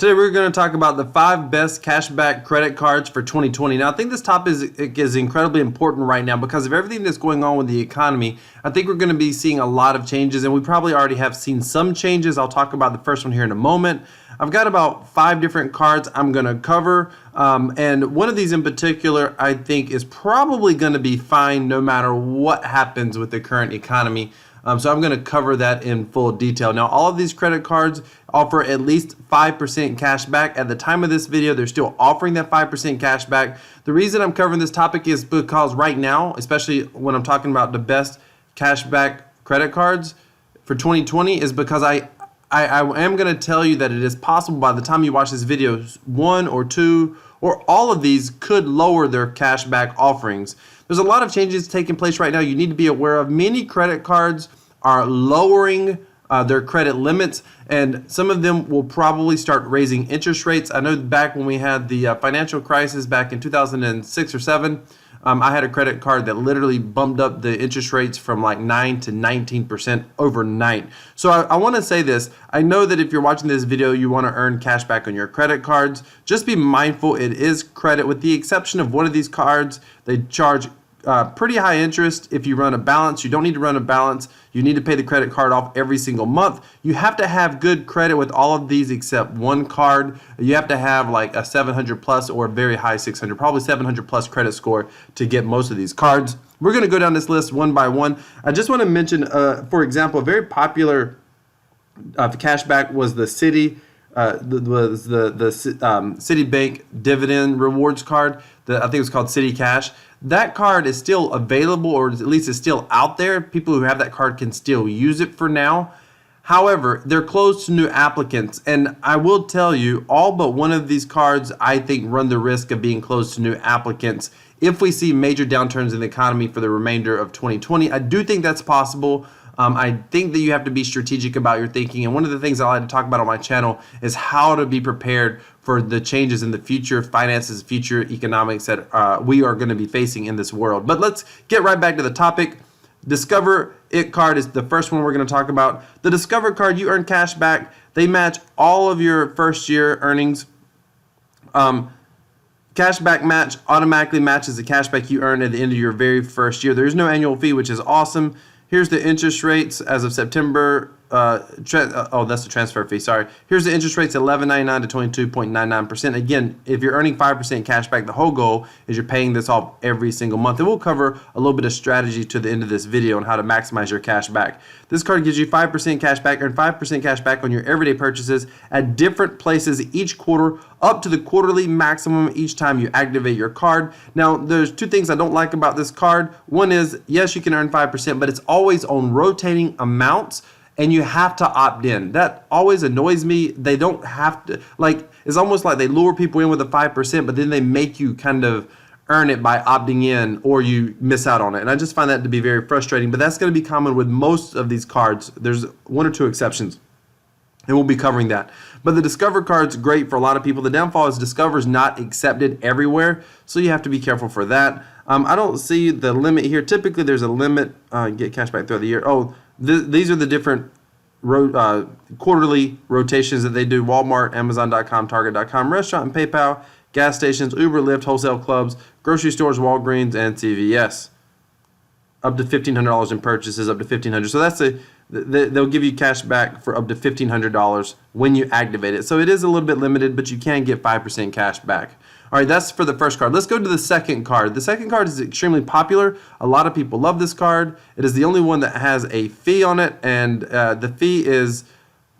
Today we're going to talk about the 5 best cashback credit cards for 2020. Now I think this topic is incredibly important right now because of everything that's going on with the economy. I think we're going to be seeing a lot of changes, and we probably already have seen some changes. I'll talk about the first one here in a moment. I've got about 5 different cards I'm going to cover, and one of these in particular I think is probably going to be fine no matter what happens with the current economy. So I'm going to cover that in full detail. Now, all of these credit cards offer at least 5% cash back. At the time of this video, they're still offering that 5% cash back. The reason I'm covering this topic is because right now, especially when I'm talking about the best cashback credit cards for 2020, is because I am going to tell you that it is possible by the time you watch this video, 1 or 2 or all of these could lower their cashback offerings. There's a lot of changes taking place right now you need to be aware of. Many credit cards are lowering their credit limits, and some of them will probably start raising interest rates. I know back when we had the financial crisis back in 2006 or 7, I had a credit card that literally bumped up the interest rates from like 9 to 19% overnight. So I want to say this. I know that if you're watching this video, you want to earn cash back on your credit cards. Just be mindful it is credit, with the exception of one of these cards. They charge pretty high interest if you run a balance. You don't need to run a balance. You need to pay the credit card off every single month. You have to have good credit with all of these except one card. You have to have like a 700 plus or a very high 600, probably 700 plus credit score to get most of these cards. We're going to go down this list one by one. I just want to mention, for example, a very popular cashback was the Citi. Citibank dividend rewards card. I think it was called Citi Cash. That card is still available, or at least it's still out there. People who have that card can still use it for now. However, they're closed to new applicants, and I will tell you, all but one of these cards I think run the risk of being closed to new applicants if we see major downturns in the economy for the remainder of 2020. I do think that's possible. I think that you have to be strategic about your thinking, and one of the things I like to talk about on my channel is how to be prepared for the changes in the future finances, future economics that we are going to be facing in this world. But let's get right back to the topic. Discover It card is the first one we're going to talk about. The Discover card, you earn cash back. They match all of your first year earnings. Cashback match automatically matches the cashback you earn at the end of your very first year. There is no annual fee, which is awesome. Here's the interest rates as of September. Oh, that's the transfer fee. Sorry. Here's the interest rates: $11.99 to 22.99%. Again, if you're earning 5% cash back, the whole goal is you're paying this off every single month. And we'll cover a little bit of strategy to the end of this video on how to maximize your cash back. This card gives you 5% cash back. Earn 5% cash back on your everyday purchases at different places each quarter, up to the quarterly maximum each time you activate your card. Now, there's 2 things I don't like about this card. One is, yes, you can earn 5%, but it's always on rotating amounts, and you have to opt in. That always annoys me. They don't have to, like, it's almost like they lure people in with a 5%, but then they make you kind of earn it by opting in, or you miss out on it. And I just find that to be very frustrating, but that's going to be common with most of these cards. There's 1 or 2 exceptions, and we'll be covering that. But the Discover card's great for a lot of people. The downfall is Discover's not accepted everywhere, so you have to be careful for that. I don't see the limit here. Typically, there's a limit. Get cash back throughout the year. Oh, these are the different quarterly rotations that they do: Walmart, Amazon.com, Target.com, restaurant and PayPal, gas stations, Uber, Lyft, wholesale clubs, grocery stores, Walgreens, and CVS. Up to $1,500 in purchases, up to $1,500. So that's they'll give you cash back for up to $1,500 when you activate it. So it is a little bit limited, but you can get 5% cash back. All right, that's for the first card. Let's go to the second card. The second card is extremely popular. A lot of people love this card. It is the only one that has a fee on it, and the fee is,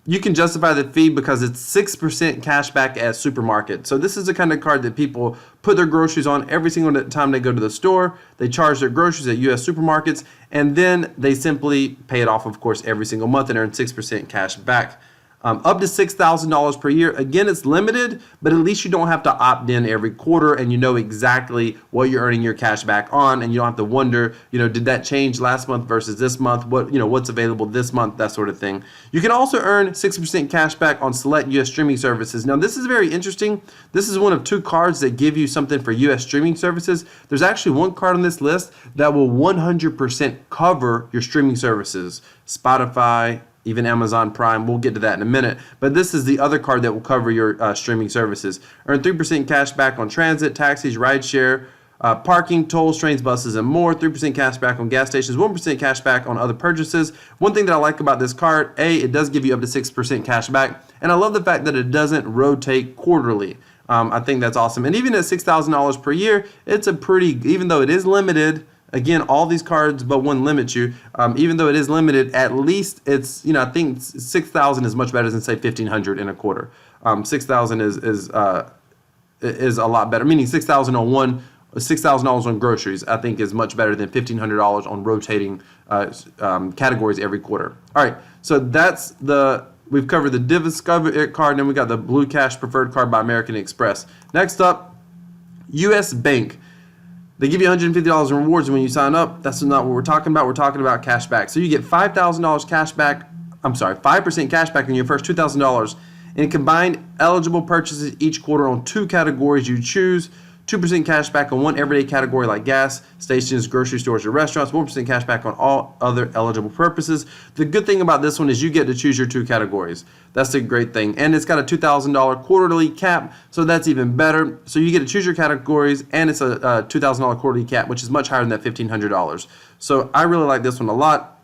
you can justify the fee because it's 6% cash back at supermarket. So this is the kind of card that people put their groceries on every single time they go to the store. They charge their groceries at U.S. supermarkets, and then they simply pay it off, of course, every single month and earn 6% cash back. Up to $6,000 per year. Again, it's limited, but at least you don't have to opt in every quarter, and you know exactly what you're earning your cash back on, and you don't have to wonder, did that change last month versus this month? What's available this month? That sort of thing. You can also earn 6% cash back on select U.S. streaming services. Now, this is very interesting. This is one of 2 cards that give you something for U.S. streaming services. There's actually one card on this list that will 100% cover your streaming services: Spotify, even Amazon Prime. We'll get to that in a minute. But this is the other card that will cover your streaming services. Earn 3% cash back on transit, taxis, rideshare, parking, tolls, trains, buses, and more. 3% cash back on gas stations, 1% cash back on other purchases. One thing that I like about this card, it does give you up to 6% cash back. And I love the fact that it doesn't rotate quarterly. I think that's awesome. And even at $6,000 per year, it's a pretty, even though it is limited, again, all these cards but one limits you. Even though it is limited, at least it's, I think 6,000 is much better than say 1,500 in a quarter. 6,000 is a lot better. Meaning $6,000 on groceries, I think, is much better than $1,500 on rotating categories every quarter. All right, so we've covered the Discover card, and then we got the Blue Cash Preferred card by American Express. Next up, U.S. Bank. They give you $150 in rewards when you sign up. That's not what we're talking about. We're talking about cash back. So you get $5,000 cash back. 5% cash back in your first $2,000 in combined eligible purchases each quarter on 2 categories you choose. 2% cash back on one everyday category like gas stations, grocery stores, or restaurants. 1% cash back on all other eligible purposes. The good thing about this one is you get to choose your 2 categories. That's a great thing. And it's got a $2,000 quarterly cap, so that's even better. So you get to choose your categories, and it's a $2,000 quarterly cap, which is much higher than that $1,500. So I really like this one a lot.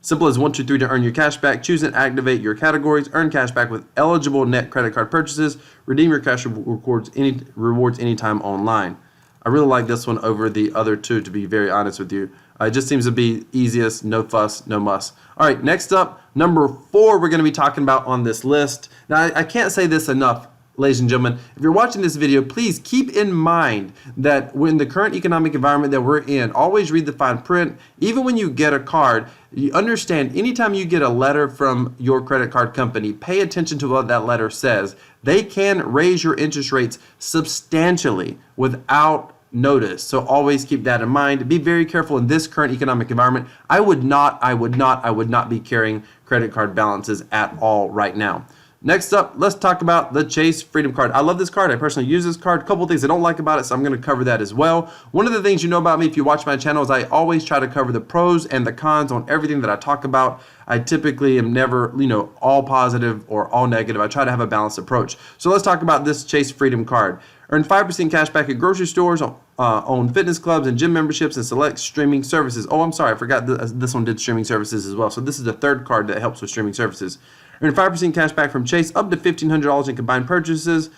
Simple as 1, 2, 3 to earn your cash back. Choose and activate your categories. Earn cash back with eligible net credit card purchases. Redeem your cash rewards anytime online. I really like this one over the other 2, to be very honest with you. It just seems to be easiest, no fuss, no muss. All right, next up, number 4 we're going to be talking about on this list. Now, I can't say this enough, ladies and gentlemen. If you're watching this video, please keep in mind that when the current economic environment that we're in, always read the fine print. Even when you get a card, you understand anytime you get a letter from your credit card company, pay attention to what that letter says. They can raise your interest rates substantially without notice. So always keep that in mind. Be very careful in this current economic environment. I would not be carrying credit card balances at all right now. Next up, let's talk about the Chase Freedom Card. I love this card. I personally use this card. A couple of things I don't like about it, so I'm going to cover that as well. One of the things you know about me if you watch my channel is I always try to cover the pros and the cons on everything that I talk about. I typically am never, all positive or all negative. I try to have a balanced approach. So let's talk about this Chase Freedom Card. Earn 5% cash back at grocery stores, on fitness clubs and gym memberships, and select streaming services. Oh, I'm sorry. I forgot this one did streaming services as well. So this is the third card that helps with streaming services. Earn 5% cash back from Chase, up to $1,500 in combined purchases,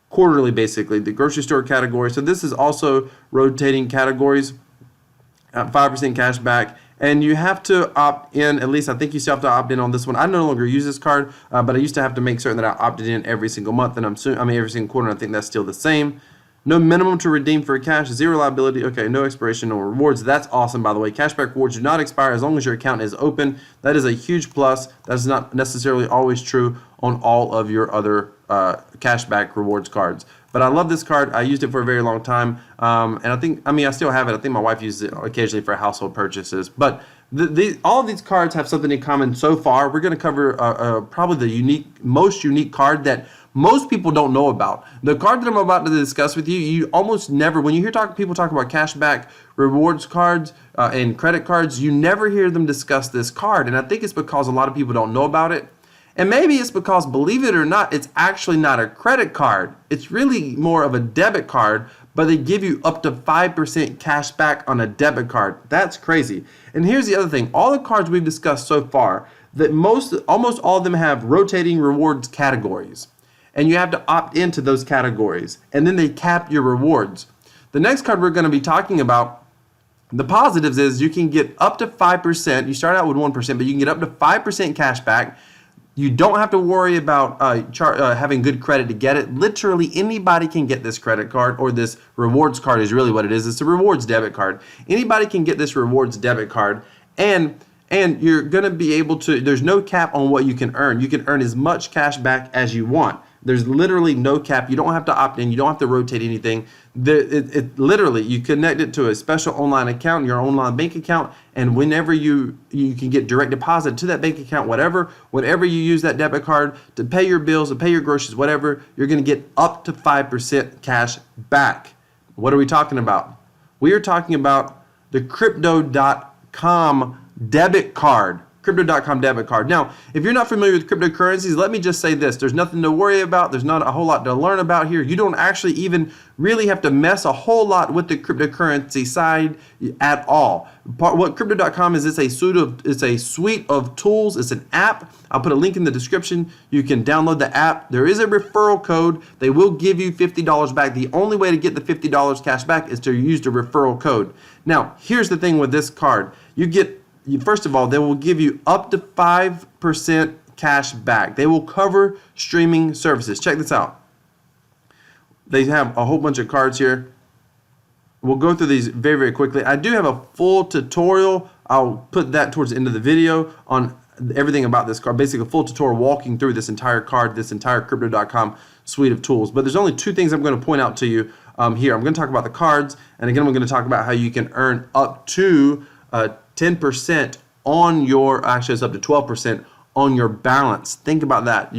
quarterly basically, the grocery store category. So this is also rotating categories, 5% cash back. And you have to opt in, at least I think you still have to opt in on this one. I no longer use this card, but I used to have to make certain that I opted in every single month, and every single quarter, and I think that's still the same. No minimum to redeem for cash, 0 liability, okay, no expiration, no rewards. That's awesome, by the way. Cashback rewards do not expire as long as your account is open. That is a huge plus. That's not necessarily always true on all of your other cashback rewards cards. But I love this card. I used it for a very long time. And I still have it. I think my wife uses it occasionally for household purchases. But all of these cards have something in common so far. We're going to cover probably the most unique card that most people don't know about. The card that I'm about to discuss with you, you almost never, when you hear people talk about cashback rewards cards and credit cards, you never hear them discuss this card. And I think it's because a lot of people don't know about it. And maybe it's because, believe it or not, it's actually not a credit card. It's really more of a debit card, but they give you up to 5% cash back on a debit card. That's crazy. And here's the other thing. All the cards we've discussed so far, that almost all of them have rotating rewards categories. And you have to opt into those categories. And then they cap your rewards. The next card we're going to be talking about, the positives is you can get up to 5%. You start out with 1%, but you can get up to 5% cash back. You don't have to worry about having good credit to get it. Literally anybody can get this credit card, or this rewards card is really what it is. It's a rewards debit card. Anybody can get this rewards debit card, and you're going to be able to, there's no cap on what you can earn. You can earn as much cash back as you want. There's literally no cap. You don't have to opt in. You don't have to rotate anything. It literally, you connect it to a special online account, your online bank account, and whenever you can get direct deposit to that bank account, whatever you use that debit card to pay your bills, to pay your groceries, whatever, you're going to get up to 5% cash back. What are we talking about? We are talking about the Crypto.com debit card. Crypto.com debit card. Now, if you're not familiar with cryptocurrencies, let me just say this. There's nothing to worry about. There's not a whole lot to learn about here. You don't actually even really have to mess a whole lot with the cryptocurrency side at all. What Crypto.com is, it's a suite of tools. It's an app. I'll put a link in the description. You can download the app. There is a referral code. They will give you $50 back. The only way to get the $50 cash back is to use the referral code. Now, here's the thing with this card. First of all, they will give you up to 5% cash back. They will cover streaming services. Check this out. They have a whole bunch of cards here. We'll go through these very, very quickly. I do have a full tutorial. I'll put that towards the end of the video on everything about this card. Basically, a full tutorial walking through this entire card, this entire Crypto.com suite of tools. But there's only two things I'm going to point out to you here. I'm going to talk about the cards, and again, I'm going to talk about how you can earn up to 10% on your, actually it's up to 12% on your balance. Think about that.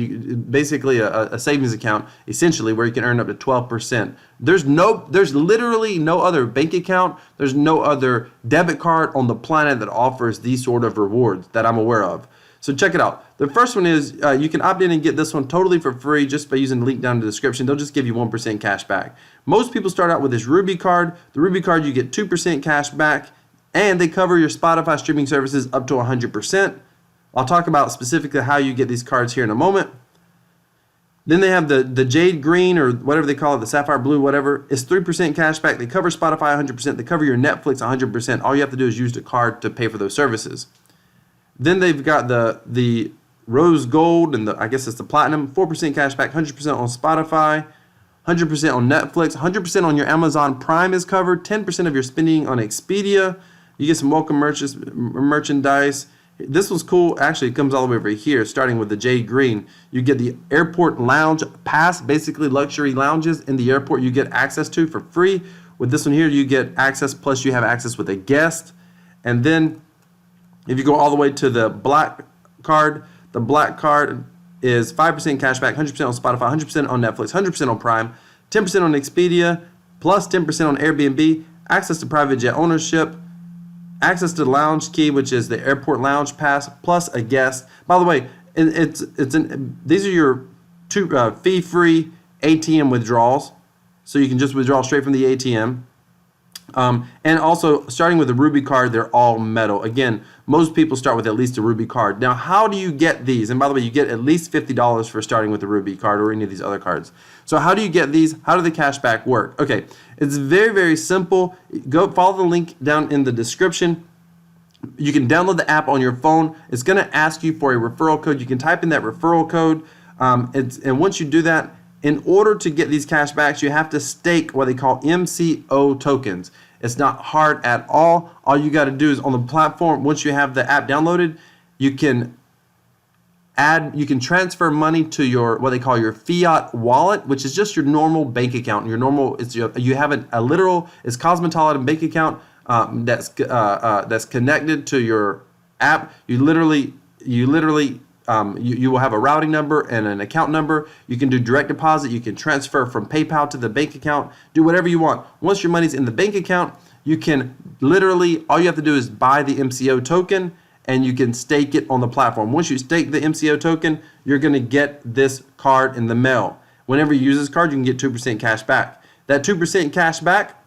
Basically a savings account, essentially, where you can earn up to 12%. There's literally no other bank account, there's no other debit card on the planet that offers these sort of rewards that I'm aware of. So check it out. The first one is you can opt in and get this one totally for free just by using the link down in the description. They'll just give you 1% cash back. Most people start out with this Ruby card. The Ruby card, you get 2% cash back, and they cover your Spotify streaming services up to 100%. I'll talk about specifically how you get these cards here in a moment. Then they have the Jade Green, or whatever they call it, the Sapphire Blue, whatever. It's 3% cash back. They cover Spotify 100%. They cover your Netflix 100%. All you have to do is use the card to pay for those services. Then they've got the Rose Gold, and I guess it's the Platinum. 4% cash back, 100% on Spotify, 100% on Netflix, 100% on your Amazon Prime is covered, 10% of your spending on Expedia. You get some welcome merchandise. This one's cool. Actually, it comes all the way over here, starting with the Jade Green. You get the airport lounge pass, basically luxury lounges in the airport you get access to for free. With this one here, you get access, plus you have access with a guest. And then if you go all the way to the black card is 5% cash back, 100% on Spotify, 100% on Netflix, 100% on Prime, 10% on Expedia, plus 10% on Airbnb, access to private jet ownership, access to the lounge key, which is the airport lounge pass, plus a guest. By the way, these are your two fee-free ATM withdrawals, so you can just withdraw straight from the ATM. And also, starting with the Ruby card, they're all metal. Again, most people start with at least a Ruby card. Now, how do you get these? And by the way, you get at least $50 for starting with the Ruby card or any of these other cards. So how do you get these? How do the cashback work? Okay, it's very, very simple. Go follow the link down in the description. You can download the app on your phone. It's going to ask you for a referral code. You can type in that referral code. And once you do that, in order to get these cashbacks, you have to stake what they call MCO tokens. It's not hard at all. All you got to do is on the platform, once you have the app downloaded, you can transfer money to your, what they call your fiat wallet, which is just your normal bank account. You have a literal, it's Cosmetology bank account that's connected to your app. You will have a routing number and an account number. You can do direct deposit. You can transfer from PayPal to the bank account. Do whatever you want. Once your money's in the bank account, you can literally, all you have to do is buy the MCO token and you can stake it on the platform. Once you stake the MCO token, you're going to get this card in the mail. Whenever you use this card, you can get 2% cash back. That 2% cash back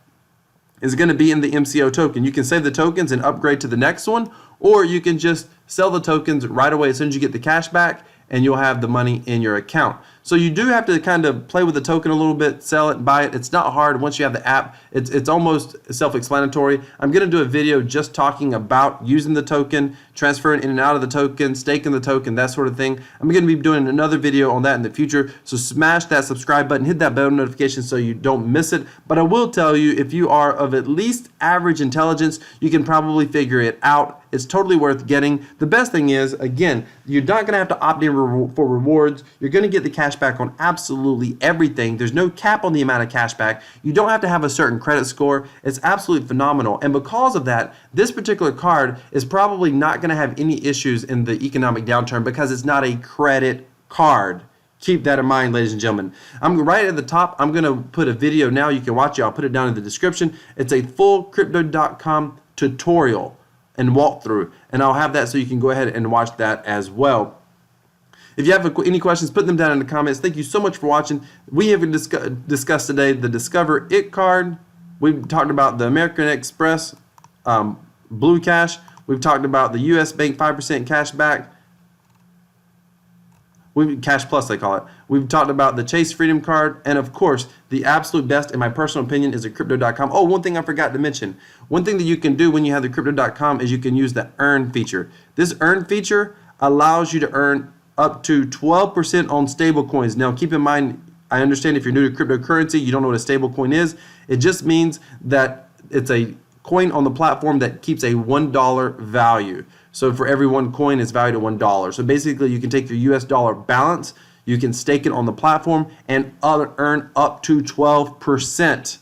is going to be in the MCO token. You can save the tokens and upgrade to the next one, or you can just sell the tokens right away as soon as you get the cash back, and you'll have the money in your account. So you do have to kind of play with the token a little bit, sell it, buy it. It's not hard. Once you have the app, it's almost self-explanatory. I'm going to do a video just talking about using the token, transferring in and out of the token, staking the token, that sort of thing. I'm going to be doing another video on that in the future. So smash that subscribe button, hit that bell notification so you don't miss it. But I will tell you, if you are of at least average intelligence, you can probably figure it out. It's totally worth getting. The best thing is, again, you're not going to have to opt in for rewards. You're going to get the cash back on absolutely everything. There's no cap on the amount of cash back. You don't have to have a certain credit score. It's absolutely phenomenal. And because of that, this particular card is probably not going to have any issues in the economic downturn because it's not a credit card. Keep that in mind, ladies and gentlemen. I'm right at the top. I'm going to put a video now. You can watch it. I'll put it down in the description. It's a full Crypto.com tutorial. and walkthrough, and I'll have that so you can go ahead and watch that as well. If you have any questions, put them down in the comments. Thank you so much for watching. We have discussed today the Discover It card. We've talked about the American Express Blue Cash. We've talked about the US Bank 5% cash back. Cash Plus, they call it. We've talked about the Chase Freedom card, and of course, the absolute best, in my personal opinion, is the Crypto.com. Oh, one thing I forgot to mention. One thing that you can do when you have the Crypto.com is you can use the Earn feature. This Earn feature allows you to earn up to 12% on stable coins. Now, keep in mind, I understand if you're new to cryptocurrency, you don't know what a stable coin is. It just means that it's a coin on the platform that keeps a $1 value. So for every one coin, it's valued at $1. So basically, you can take your US dollar balance, you can stake it on the platform, and earn up to 12%.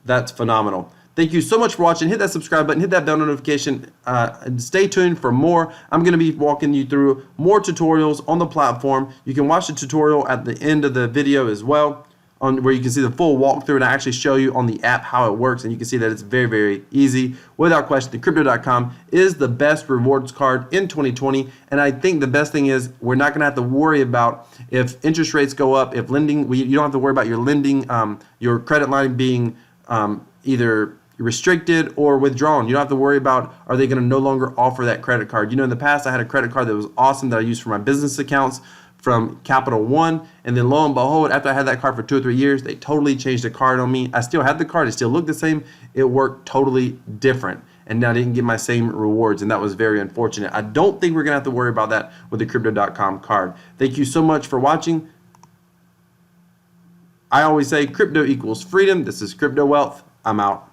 That's phenomenal. Thank you so much for watching. Hit that subscribe button, hit that bell notification, and stay tuned for more. I'm going to be walking you through more tutorials on the platform. You can watch the tutorial at the end of the video as well, where you can see the full walkthrough, and I actually show you on the app how it works, and you can see that it's very, very easy. Without question, the Crypto.com is the best rewards card in 2020, and I think the best thing is we're not going to have to worry about if interest rates go up, if lending, you don't have to worry about your lending, your credit line being either restricted or withdrawn. You don't have to worry about, are they going to no longer offer that credit card. You know, in the past, I had a credit card that was awesome that I used for my business accounts from Capital One, and then lo and behold, after I had that card for 2 or 3 years, they totally changed the card on me. I still had the card, it still looked the same, it worked totally different, and now I didn't get my same rewards, and that was very unfortunate. I don't think we're gonna have to worry about that with the Crypto.com card. Thank you so much for watching. I always say crypto equals freedom. This is Crypto Wealth. I'm out.